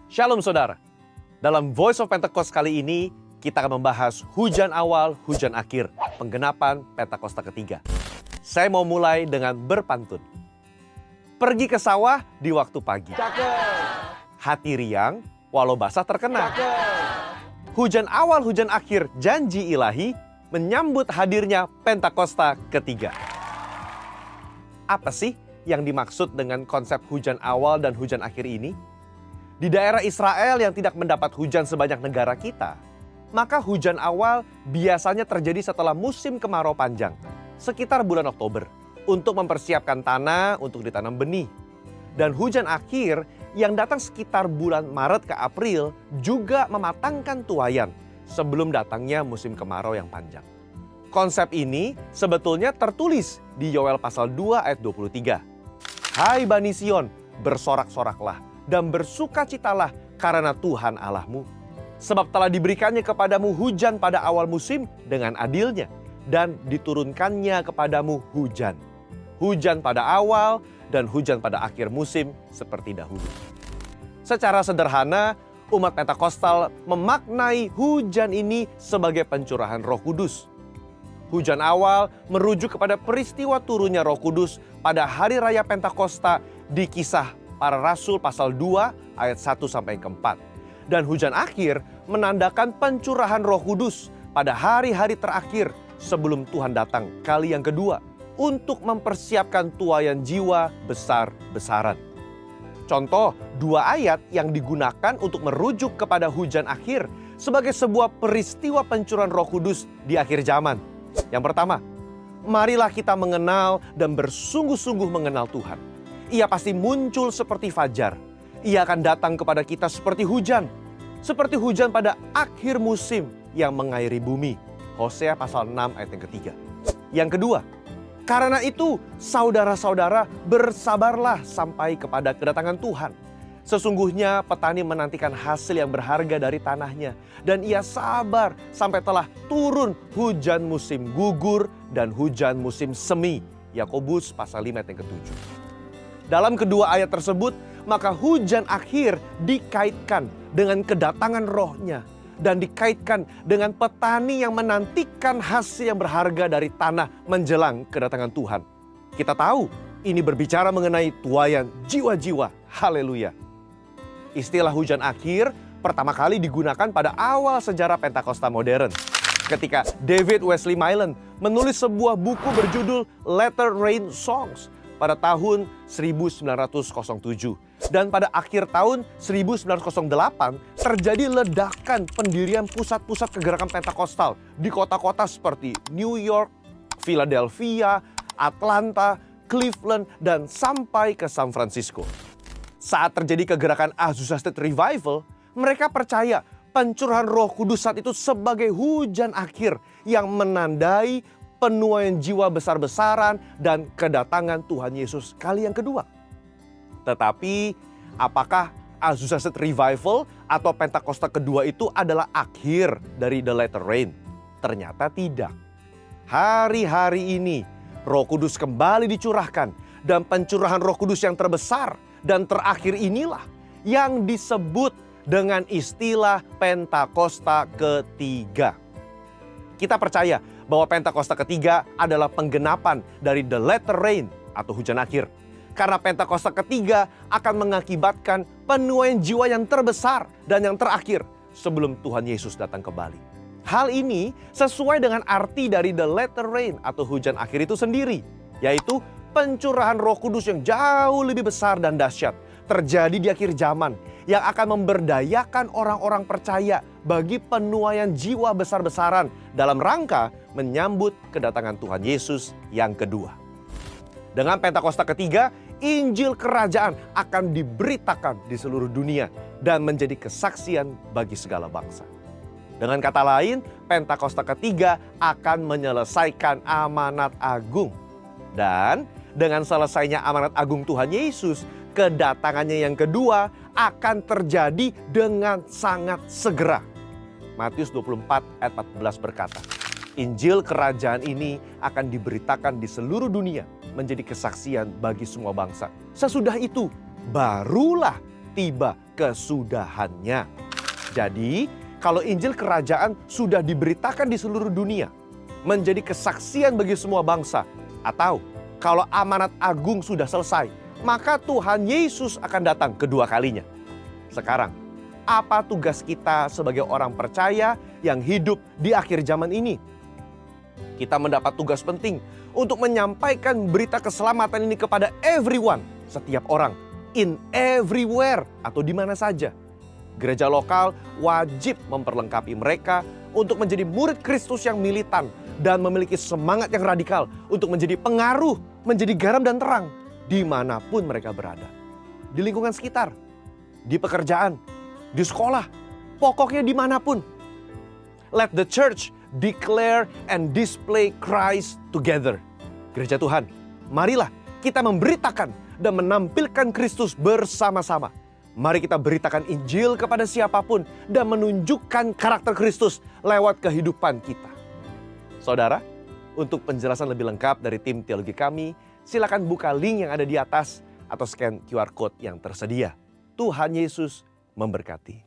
Shalom saudara. Dalam Voice of Pentecost kali ini, kita akan membahas hujan awal, hujan akhir, penggenapan Pentakosta ketiga. Saya mau mulai dengan berpantun. Pergi ke sawah di waktu pagi. Hati riang, walau basah terkena. Hujan awal, hujan akhir, janji ilahi, menyambut hadirnya Pentakosta ketiga. Apa sih yang dimaksud dengan konsep hujan awal dan hujan akhir ini? Di daerah Israel yang tidak mendapat hujan sebanyak negara kita, maka hujan awal biasanya terjadi setelah musim kemarau panjang, sekitar bulan Oktober, untuk mempersiapkan tanah untuk ditanam benih. Dan hujan akhir yang datang sekitar bulan Maret ke April juga mematangkan tuayan sebelum datangnya musim kemarau yang panjang. Konsep ini sebetulnya tertulis di Yoel pasal 2 ayat 23. Hai Bani Sion, bersorak-soraklah dan bersukacitalah karena Tuhan Allahmu. Sebab telah diberikannya kepadamu hujan pada awal musim dengan adilnya, dan diturunkannya kepadamu hujan. Hujan pada awal dan hujan pada akhir musim seperti dahulu. Secara sederhana, umat Pentakostal memaknai hujan ini sebagai pencurahan Roh Kudus. Hujan awal merujuk kepada peristiwa turunnya Roh Kudus pada hari raya Pentakosta di Kisah Para Rasul pasal 2 ayat 1-4. Dan hujan akhir menandakan pencurahan Roh Kudus pada hari-hari terakhir sebelum Tuhan datang kali yang kedua untuk mempersiapkan tuayan jiwa besar-besaran. Contoh dua ayat yang digunakan untuk merujuk kepada hujan akhir sebagai sebuah peristiwa pencurahan Roh Kudus di akhir zaman. Yang pertama, marilah kita mengenal dan bersungguh-sungguh mengenal Tuhan. Ia pasti muncul seperti fajar. Ia akan datang kepada kita seperti hujan pada akhir musim yang mengairi bumi. Hosea pasal 6 ayat yang ketiga. Yang kedua, karena itu saudara-saudara bersabarlah sampai kepada kedatangan Tuhan. Sesungguhnya petani menantikan hasil yang berharga dari tanahnya, dan ia sabar sampai telah turun hujan musim gugur dan hujan musim semi. Yakobus pasal 5 ayat yang ketujuh. Dalam kedua ayat tersebut, maka hujan akhir dikaitkan dengan kedatangan Roh-Nya dan dikaitkan dengan petani yang menantikan hasil yang berharga dari tanah menjelang kedatangan Tuhan. Kita tahu ini berbicara mengenai tuayan jiwa-jiwa. Haleluya. Istilah hujan akhir pertama kali digunakan pada awal sejarah Pentakosta modern, ketika David Wesley Mylan menulis sebuah buku berjudul Latter Rain Songs pada tahun 1907. Dan pada akhir tahun 1908 terjadi ledakan pendirian pusat-pusat kegerakan Pentakostal di kota-kota seperti New York, Philadelphia, Atlanta, Cleveland, dan sampai ke San Francisco. Saat terjadi kegerakan Azusa Street Revival, mereka percaya pencurahan Roh Kudus saat itu sebagai hujan akhir yang menandai penuaian jiwa besar-besaran dan kedatangan Tuhan Yesus kali yang kedua. Tetapi apakah Azusa Street Revival atau Pentakosta kedua itu adalah akhir dari The Latter Rain? Ternyata tidak. Hari-hari ini Roh Kudus kembali dicurahkan, dan pencurahan Roh Kudus yang terbesar dan terakhir inilah yang disebut dengan istilah Pentakosta ketiga. Kita percaya bahwa Pentakosta ketiga adalah penggenapan dari The Latter Rain atau hujan akhir. Karena Pentakosta ketiga akan mengakibatkan penuaian jiwa yang terbesar dan yang terakhir sebelum Tuhan Yesus datang kembali. Hal ini sesuai dengan arti dari The Latter Rain atau hujan akhir itu sendiri, yaitu pencurahan Roh Kudus yang jauh lebih besar dan dahsyat terjadi di akhir zaman yang akan memberdayakan orang-orang percaya bagi penuaian jiwa besar-besaran dalam rangka menyambut kedatangan Tuhan Yesus yang kedua. Dengan Pentakosta ketiga, Injil Kerajaan akan diberitakan di seluruh dunia dan menjadi kesaksian bagi segala bangsa. Dengan kata lain, Pentakosta ketiga akan menyelesaikan amanat agung. Dan dengan selesainya amanat agung Tuhan Yesus, kedatangannya yang kedua akan terjadi dengan sangat segera. Matius 24 ayat 14 berkata, Injil Kerajaan ini akan diberitakan di seluruh dunia menjadi kesaksian bagi semua bangsa. Sesudah itu, barulah tiba kesudahannya. Jadi, kalau Injil Kerajaan sudah diberitakan di seluruh dunia, menjadi kesaksian bagi semua bangsa, atau kalau amanat agung sudah selesai, maka Tuhan Yesus akan datang kedua kalinya. Sekarang, apa tugas kita sebagai orang percaya yang hidup di akhir zaman ini? Kita mendapat tugas penting untuk menyampaikan berita keselamatan ini kepada everyone, setiap orang, in everywhere atau di mana saja. Gereja lokal wajib memperlengkapi mereka untuk menjadi murid Kristus yang militan dan memiliki semangat yang radikal untuk menjadi pengaruh, menjadi garam dan terang dimanapun mereka berada. Di lingkungan sekitar, di pekerjaan, di sekolah, pokoknya dimanapun. Let the church declare and display Christ together. Gereja Tuhan, marilah kita memberitakan dan menampilkan Kristus bersama-sama. Mari kita beritakan Injil kepada siapapun dan menunjukkan karakter Kristus lewat kehidupan kita. Saudara, untuk penjelasan lebih lengkap dari tim teologi kami, silakan buka link yang ada di atas atau scan QR Code yang tersedia. Tuhan Yesus memberkati.